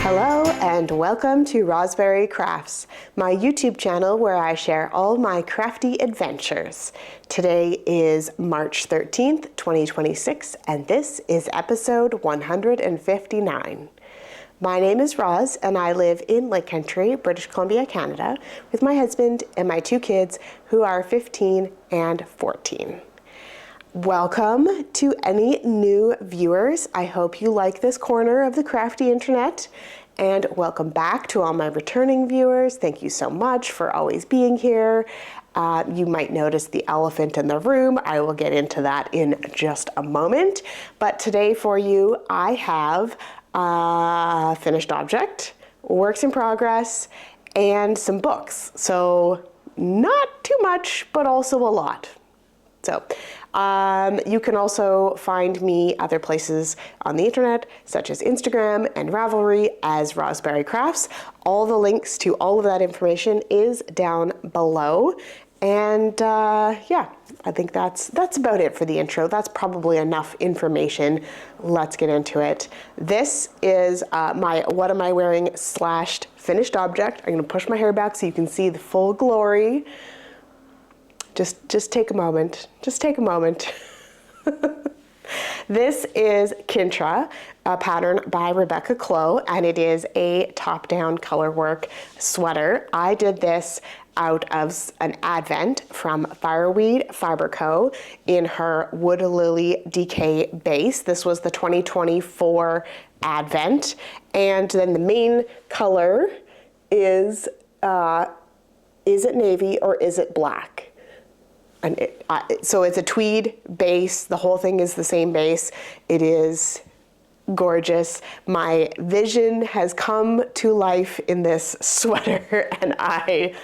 Hello and welcome to Rosberry Crafts, my YouTube channel where I share all my crafty adventures. Today is March 13th, 2026, and this is episode 159. My name is Roz and I live in Lake Country, British Columbia, Canada, with my husband and my two kids who are 15 and 14. Welcome to any new viewers. I hope you like this corner of the crafty internet, and welcome back to all my returning viewers. Thank you so much for always being here. You might notice the elephant in the room. I will get into that in just a moment. But today for you, I have a finished object, works in progress, and some books. So not too much, but also a lot. So you can also find me other places on the internet, such as Instagram and Ravelry as Rosberry Crafts. All the links to all of that information is down below. And yeah, I think that's about it for the intro. That's probably enough information. Let's get into it. This is my what am I wearing / finished object. I'm gonna push my hair back so you can see the full glory. Just take a moment. Just take a moment. This is Kintra, a pattern by Rebecca Clow, and it is a top-down colorwork sweater. I did this out of an advent from Fireweed Fiber Co. in her Wood Lily DK base. This was the 2024 advent, and then the main color is it navy or is it black? And so it's a tweed base. The whole thing is the same base. It is gorgeous. My vision has come to life in this sweater and I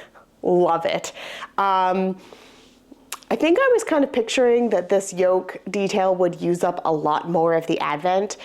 love it. I think I was kind of picturing that this yoke detail would use up a lot more of the advent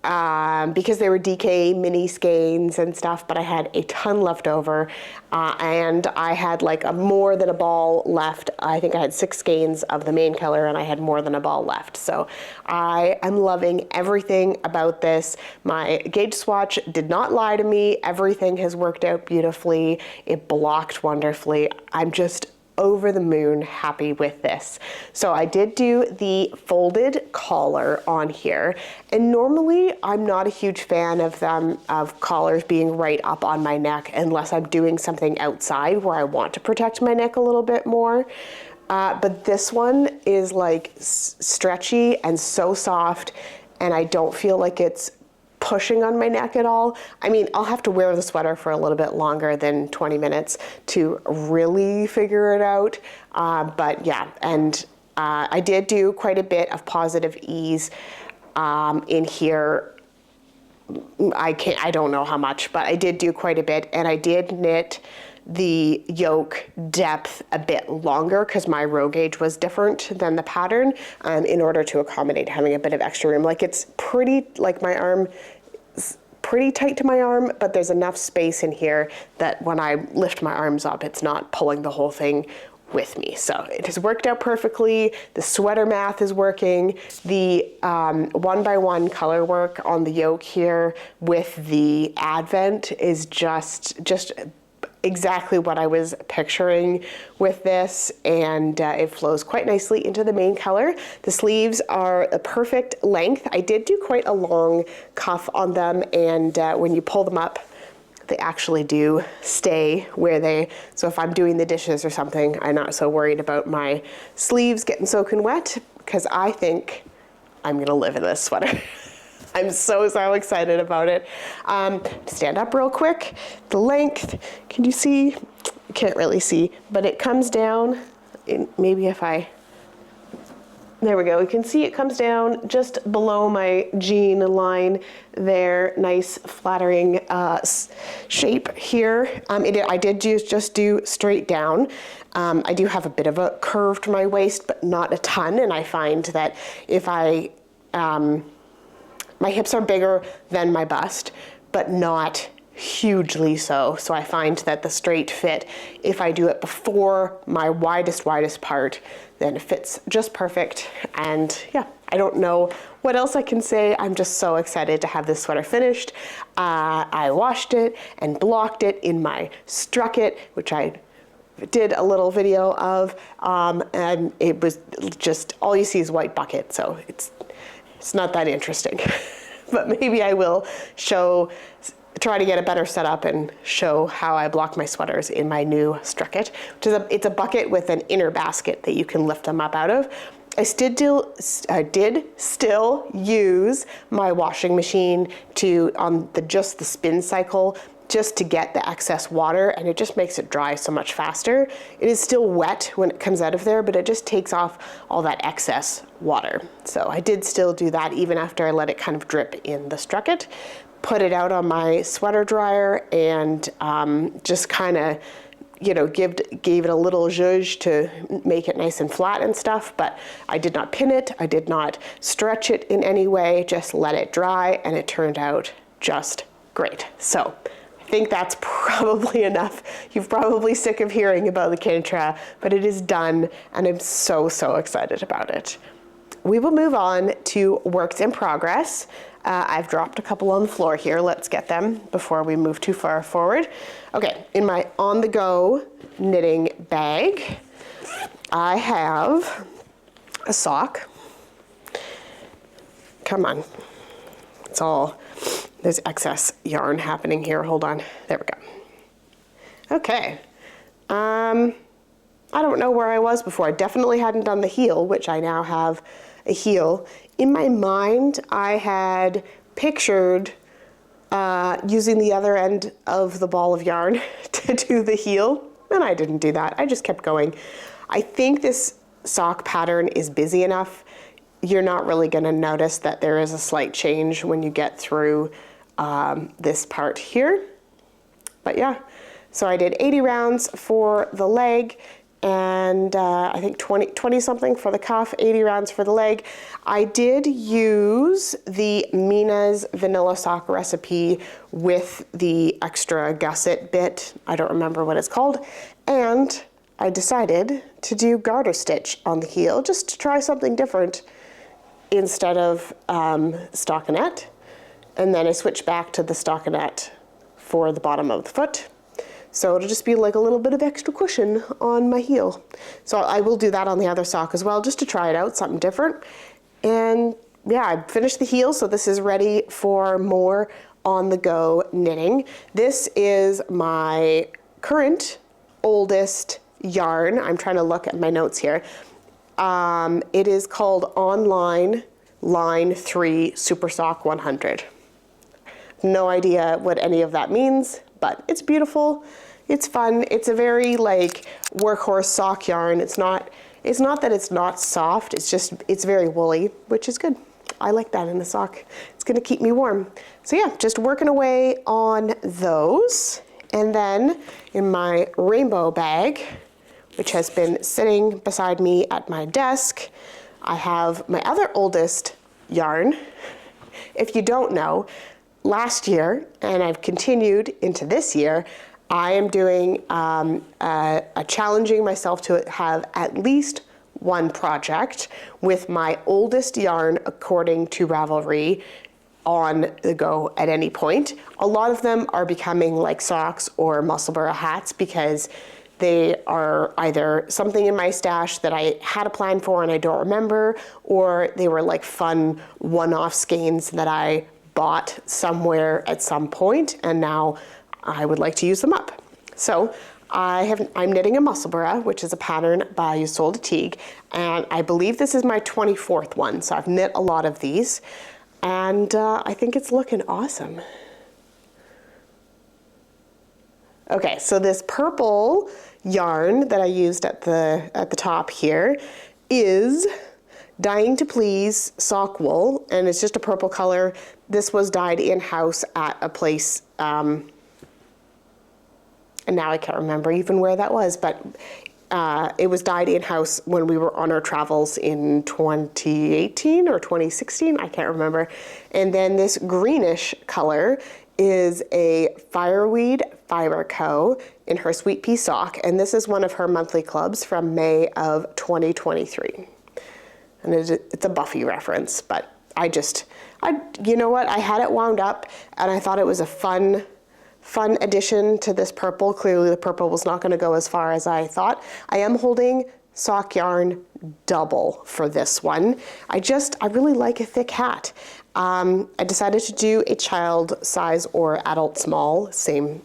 because they were DK mini skeins and stuff, but I had a ton left over and I had like more than a ball left. I think I had 6 skeins of the main color and I had more than a ball left. So I am loving everything about this. My gauge swatch did not lie to me. Everything has worked out beautifully. It blocked wonderfully. I'm just over the moon happy with this. So I did do the folded collar on here, and normally I'm not a huge fan of collars being right up on my neck unless I'm doing something outside where I want to protect my neck a little bit more. But this one is like stretchy and so soft, and I don't feel like it's pushing on my neck at all. I mean, I'll have to wear the sweater for a little bit longer than 20 minutes to really figure it out. But yeah, and I did do quite a bit of positive ease in here. I don't know how much, but I did do quite a bit, and I did knit the yoke depth a bit longer because my row gauge was different than the pattern in order to accommodate having a bit of extra room. Like it's pretty, like my arm is pretty tight to my arm, but there's enough space in here that when I lift my arms up, it's not pulling the whole thing with me. So it has worked out perfectly. The sweater math is working. The 1x1 color work on the yoke here with the advent is just exactly what I was picturing with this, and it flows quite nicely into the main color. The sleeves are a perfect length. I did do quite a long cuff on them, and when you pull them up, they actually do stay where so if I'm doing the dishes or something, I'm not so worried about my sleeves getting soaking wet, because I think I'm gonna live in this sweater. I'm so excited about it. Stand up real quick. The length, can you see? You can't really see, but it comes down, maybe if there we go. You can see it comes down just below my jean line there. Nice flattering shape here. I did just do straight down. I do have a bit of a curve to my waist, but not a ton, and I find that if my hips are bigger than my bust, but not hugely so. So I find that the straight fit, if I do it before my widest part, then it fits just perfect. And yeah, I don't know what else I can say. I'm just so excited to have this sweater finished. I washed it and blocked it in my Strucket, which I did a little video of, and it was just, all you see is white bucket, so it's not that interesting. But maybe I will try to get a better setup and show how I block my sweaters in my new Strucket, which is it's a bucket with an inner basket that you can lift them up out of. I did still use my washing machine on just the spin cycle, just to get the excess water, and it just makes it dry so much faster. It is still wet when it comes out of there, but it just takes off all that excess water. So I did still do that even after I let it kind of drip in the Strucket. Put it out on my sweater dryer and just kind of, you know, gave it a little zhuzh to make it nice and flat and stuff, but I did not pin it, I did not stretch it in any way, just let it dry, and it turned out just great. So I think that's probably enough. You're probably sick of hearing about the Kintra, but it is done, and I'm so excited about it. We will move on to works in progress. I've dropped a couple on the floor here. Let's get them before we move too far forward. Okay, in my on-the-go knitting bag, I have a sock. Come on. There's excess yarn happening here. Hold on. There we go. Okay. I don't know where I was before. I definitely hadn't done the heel, which I now have a heel. In my mind, I had pictured using the other end of the ball of yarn to do the heel, and I didn't do that. I just kept going. I think this sock pattern is busy enough. You're not really going to notice that there is a slight change when you get through this part here. But yeah, so I did 80 rounds for the leg, and I think 20 something for the cuff, 80 rounds for the leg. I did use the Mina's vanilla sock recipe with the extra gusset bit. I don't remember what it's called. And I decided to do garter stitch on the heel just to try something different instead of stockinette. And then I switched back to the stockinette for the bottom of the foot. So it'll just be like a little bit of extra cushion on my heel. So I will do that on the other sock as well, just to try it out, something different. And yeah, I finished the heel, so this is ready for more on-the-go knitting. This is my current oldest yarn. I'm trying to look at my notes here. It is called Online Line 3 Super Sock 100. No idea what any of that means, but it's beautiful, it's fun, it's a very like workhorse sock yarn. It's not that it's not soft, it's very woolly, which is good. I like that in the sock. It's gonna keep me warm. So yeah, just working away on those. And then in my rainbow bag, which has been sitting beside me at my desk, I have my other oldest yarn. If you don't know, last year, and I've continued into this year, I am doing challenging myself to have at least one project with my oldest yarn according to Ravelry on the go at any point. A lot of them are becoming like socks or Musselburgh hats because they are either something in my stash that I had a plan for and I don't remember, or they were like fun one-off skeins that I bought somewhere at some point, and now I would like to use them up. So I'm knitting a Musselburgh, which is a pattern by Isolde Teague, and I believe this is my 24th one, so I've knit a lot of these, and I think it's looking awesome. Okay, so this purple yarn that I used at the top here is Dying to Please sock wool, and it's just a purple color. This was dyed in-house at a place, and now I can't remember even where that was, but it was dyed in-house when we were on our travels in 2018 or 2016, I can't remember. And then this greenish color is a Fireweed Fiber Co. in her Sweet Pea sock, and this is one of her monthly clubs from May of 2023. And it's a Buffy reference, but you know what? I had it wound up, and I thought it was a fun addition to this purple. Clearly the purple was not going to go as far as I thought. I am holding sock yarn double for this one. I really like a thick hat. I decided to do a child size or adult small, same.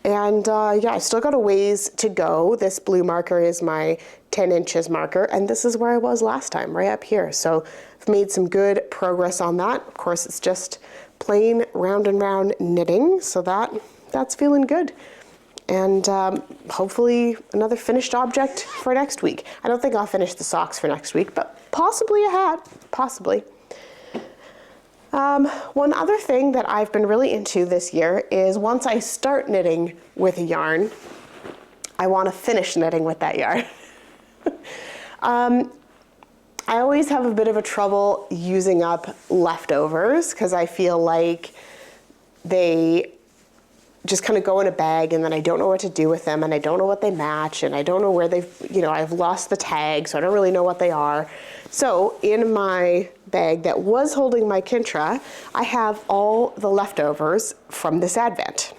And yeah, I still got a ways to go. This blue marker is my 10 inches marker, and this is where I was last time, right up here. So I've made some good progress on that. Of course, it's just plain round and round knitting, so that's feeling good. And hopefully another finished object for next week. I don't think I'll finish the socks for next week, but possibly a hat, possibly. One other thing that I've been really into this year is once I start knitting with a yarn, I want to finish knitting with that yarn. I always have a bit of a trouble using up leftovers because I feel like they just kind of go in a bag and then I don't know what to do with them and I don't know what they match and I don't know where I've lost the tag, so I don't really know what they are. So in my bag that was holding my Kintra, I have all the leftovers from this advent.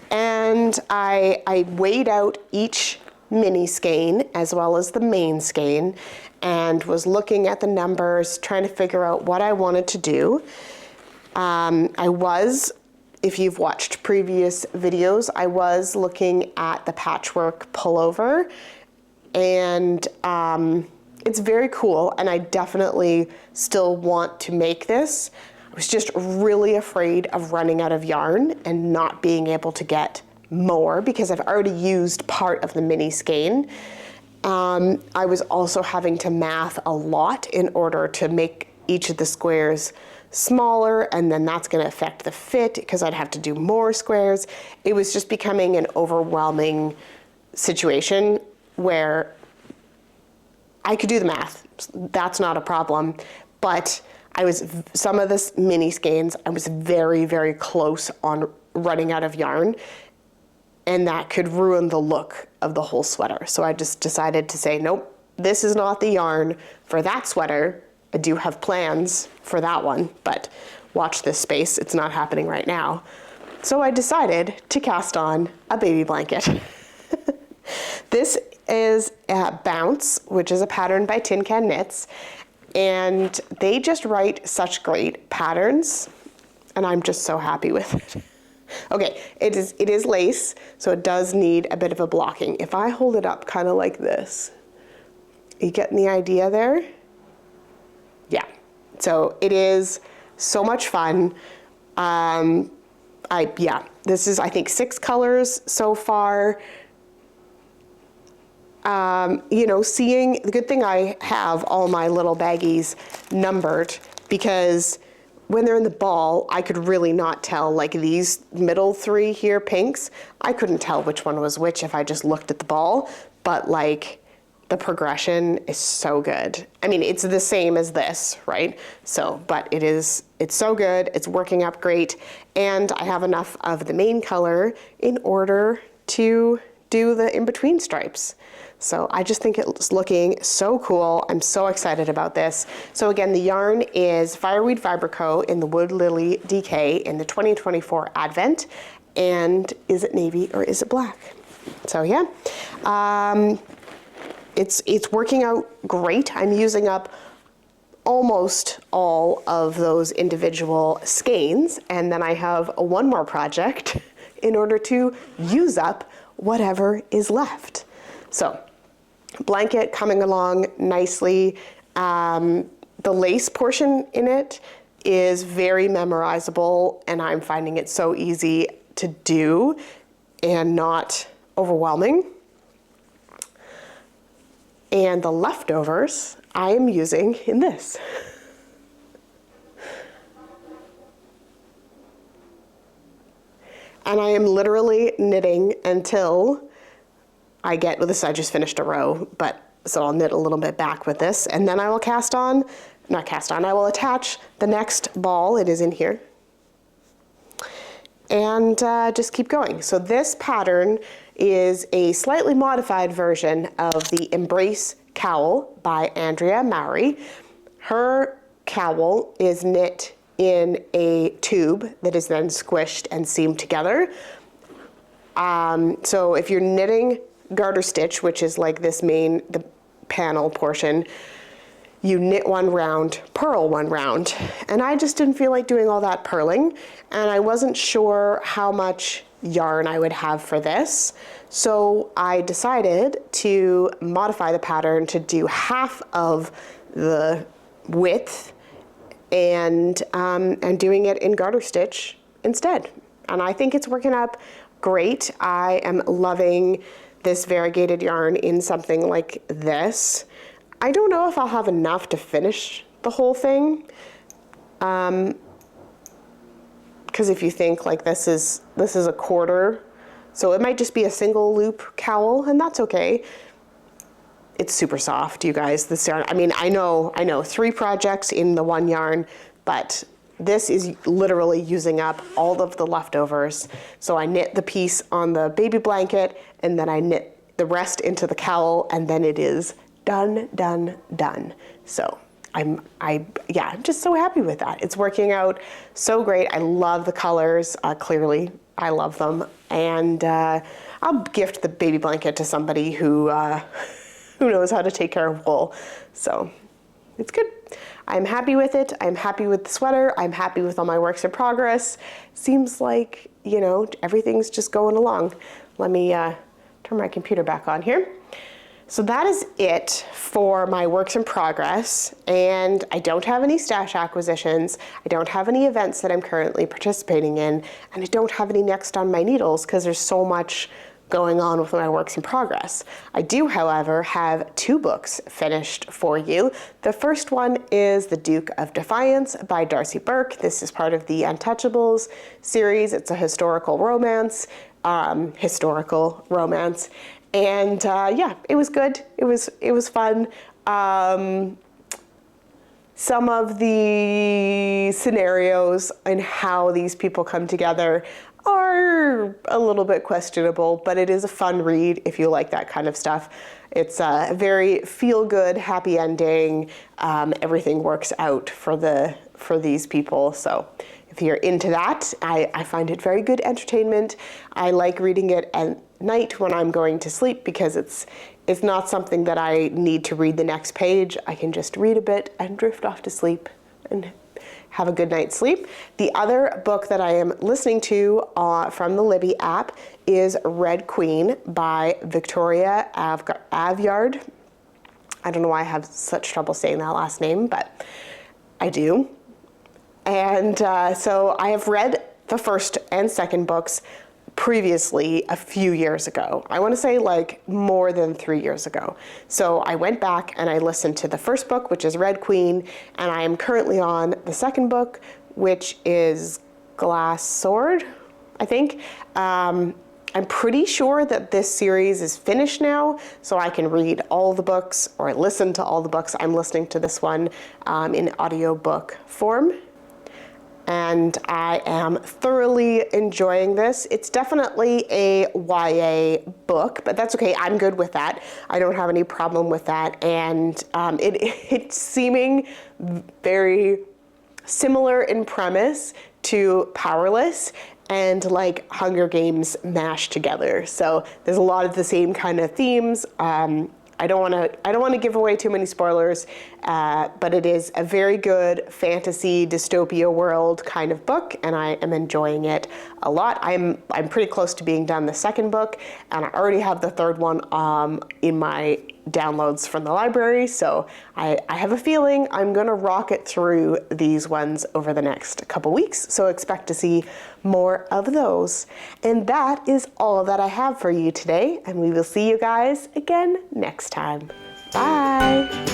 And I weighed out each mini skein as well as the main skein and was looking at the numbers, trying to figure out what I wanted to do. If you've watched previous videos, I was looking at the patchwork pullover, and it's very cool, and I definitely still want to make this. I was just really afraid of running out of yarn and not being able to get more because I've already used part of the mini skein. I was also having to math a lot in order to make each of the squares smaller, and then that's going to affect the fit because I'd have to do more squares. It was just becoming an overwhelming situation where I could do the math. That's not a problem, but some of the mini skeins, I was very, very close on running out of yarn, and that could ruin the look of the whole sweater. So I just decided to say, nope, this is not the yarn for that sweater. I do have plans for that one, but watch this space. It's not happening right now. So I decided to cast on a baby blanket. This is Bounce, which is a pattern by Tin Can Knits, and they just write such great patterns, and I'm just so happy with it. Okay, it is lace, so it does need a bit of a blocking. If I hold it up kind of like this, you getting the idea there? Yeah, so it is so much fun. This is, I think, 6 colors so far. Seeing, the good thing I have all my little baggies numbered, because when they're in the ball, I could really not tell, like these middle 3 here, pinks, I couldn't tell which one was which if I just looked at the ball, but like the progression is so good. I mean, it's the same as this, right? So, but it's so good, it's working up great, and I have enough of the main color in order to do the in-between stripes. So I just think it's looking so cool. I'm so excited about this. So again, the yarn is Fireweed Fiber Co. in the Wood Lily DK in the 2024 Advent. And is it navy or is it black? So yeah, it's working out great. I'm using up almost all of those individual skeins, and then I have one more project in order to use up whatever is left. So blanket coming along nicely. The lace portion in it is very memorizable, and I'm finding it so easy to do and not overwhelming. And the leftovers I am using in this. And I am literally knitting until I get with this. I just finished a row, so I'll knit a little bit back with this, and then I will I will attach the next ball. It is in here. and just keep going. So this pattern is a slightly modified version of the Embrace Cowl by Andrea Mowry. Her cowl is knit in a tube that is then squished and seamed together. So if you're knitting garter stitch, which is like this the panel portion, you knit one round, purl one round. And I just didn't feel like doing all that purling, and I wasn't sure how much yarn I would have for this. So I decided to modify the pattern to do half of the width and doing it in garter stitch instead. And I think it's working up great. I am loving this variegated yarn in something like this. I don't know if I'll have enough to finish the whole thing. Because if you think like this is a quarter, so it might just be a single loop cowl, and that's okay. It's super soft, you guys, this yarn. I mean, I know 3 projects in the one yarn, but this is literally using up all of the leftovers. So I knit the piece on the baby blanket, and then I knit the rest into the cowl, and then it is done, done, done. So I'm just so happy with that. It's working out so great. I love the colors. Clearly, I love them, and I'll gift the baby blanket to somebody who knows how to take care of wool. So it's good. I'm happy with it. I'm happy with the sweater. I'm happy with all my works in progress. Seems like, everything's just going along. Let me turn my computer back on here. So that is it for my works in progress, and I don't have any stash acquisitions. I don't have any events that I'm currently participating in, and I don't have any next on my needles because there's so much going on with my works in progress. I do, however, have 2 books finished for you. The first one is The Duke of Defiance by Darcy Burke. This is part of the Untouchables series. It's a historical romance. And it was good. It was fun. Some of the scenarios and how these people come together are a little bit questionable, but it is a fun read if you like that kind of stuff. It's a very feel-good, happy ending. Everything works out for these people. So if you're into that, I find it very good entertainment. I like reading it at night when I'm going to sleep because it's not something that I need to read the next page. I can just read a bit and drift off to sleep and have a good night's sleep. The other book that I am listening to from the Libby app is Red Queen by Victoria Aveyard. I don't know why I have such trouble saying that last name, but I do. And so I have read the first and second books previously a few years ago. I want to say like more than 3 years ago. So I went back and I listened to the first book, which is Red Queen, and I am currently on the second book, which is Glass Sword, I think. I'm pretty sure that this series is finished now, so I can read all the books or listen to all the books. I'm listening to this one in audiobook form. And I am thoroughly enjoying this. It's definitely a YA book, but that's okay. I'm good with that. I don't have any problem with that. And it's seeming very similar in premise to Powerless and like Hunger Games mashed together. So there's a lot of the same kind of themes. I don't want to give away too many spoilers, but it is a very good fantasy dystopia world kind of book, and I am enjoying it a lot. I'm pretty close to being done the second book, and I already have the third one in my downloads from the library, so I have a feeling I'm gonna rocket through these ones over the next couple weeks, so expect to see more of those. And that is all that I have for you today, and we will see you guys again next time. Bye!